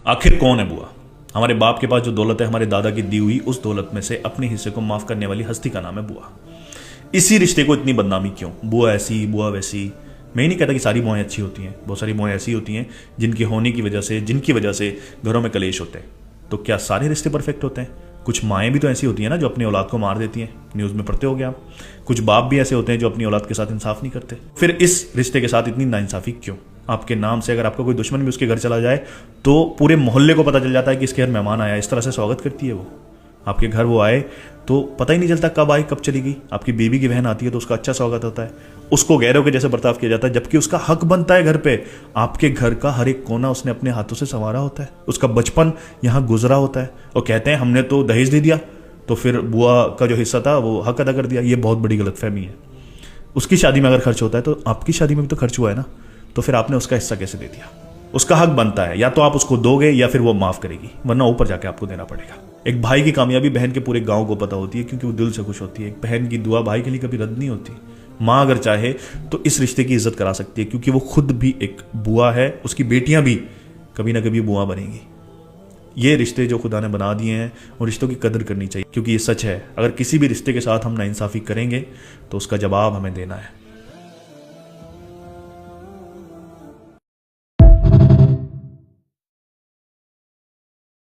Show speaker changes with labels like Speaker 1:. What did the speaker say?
Speaker 1: आखिर कौन है बुआ? हमारे बाप के पास जो दौलत है, हमारे दादा की दी हुई उस दौलत में से अपने हिस्से को माफ करने वाली हस्ती का नाम है बुआ। इसी रिश्ते को इतनी बदनामी क्यों? बुआ ऐसी, बुआ वैसी। मैं ही नहीं कहता कि सारी बुआएं अच्छी होती हैं, बहुत सारी बुआएं ऐसी होती हैं जिनकी होने की वजह से, जिनकी वजह से घरों में कलेश होते हैं। तो क्या सारे रिश्ते परफेक्ट होते हैं? कुछ माएँ भी तो ऐसी होती हैं ना जो अपनी औलाद को मार देती हैं, न्यूज़ में पढ़ते हो गया आप। कुछ बाप भी ऐसे होते हैं जो अपनी औलाद के साथ इंसाफ नहीं करते। फिर इस रिश्ते के साथ इतनी नाइंसाफी क्यों? आपके नाम से अगर आपका कोई दुश्मन भी उसके घर चला जाए तो पूरे मोहल्ले को पता चल जाता है कि इसके घर मेहमान आया, इस तरह से स्वागत करती है वो। आपके घर वो आए तो पता ही नहीं चलता कब आई कब चली गई। आपकी बीवी की बहन आती है तो उसका अच्छा स्वागत होता है, उसको गैरों के जैसे बर्ताव किया जाता है, जबकि उसका हक बनता है घर पे। आपके घर का हर एक कोना उसने अपने हाथों से संवारा होता है, उसका बचपन यहाँ गुजरा होता है। और कहते हैं हमने तो दहेज दे दिया तो फिर बुआ का जो हिस्सा था वो हक अदा कर दिया। ये बहुत बड़ी गलतफहमी है। उसकी शादी में अगर खर्च होता है तो आपकी शादी में भी तो खर्च हुआ है ना, तो फिर आपने उसका हिस्सा कैसे दे दिया? उसका हक बनता है, या तो आप उसको दोगे या फिर वो माफ करेगी, वरना ऊपर जाके आपको देना पड़ेगा। एक भाई की कामयाबी बहन के पूरे गांव को पता होती है क्योंकि वो दिल से खुश होती है। एक बहन की दुआ भाई के लिए कभी रद्द नहीं होती। माँ अगर चाहे तो इस रिश्ते की इज्जत करा सकती है क्योंकि वो खुद भी एक बुआ है, उसकी बेटियां भी कभी ना कभी बुआ बनेंगी। ये रिश्ते जो खुदा ने बना दिए हैं उन रिश्तों की कदर करनी चाहिए क्योंकि ये सच है, अगर किसी भी रिश्ते के साथ हम नाइंसाफ़ी करेंगे तो उसका जवाब हमें देना है।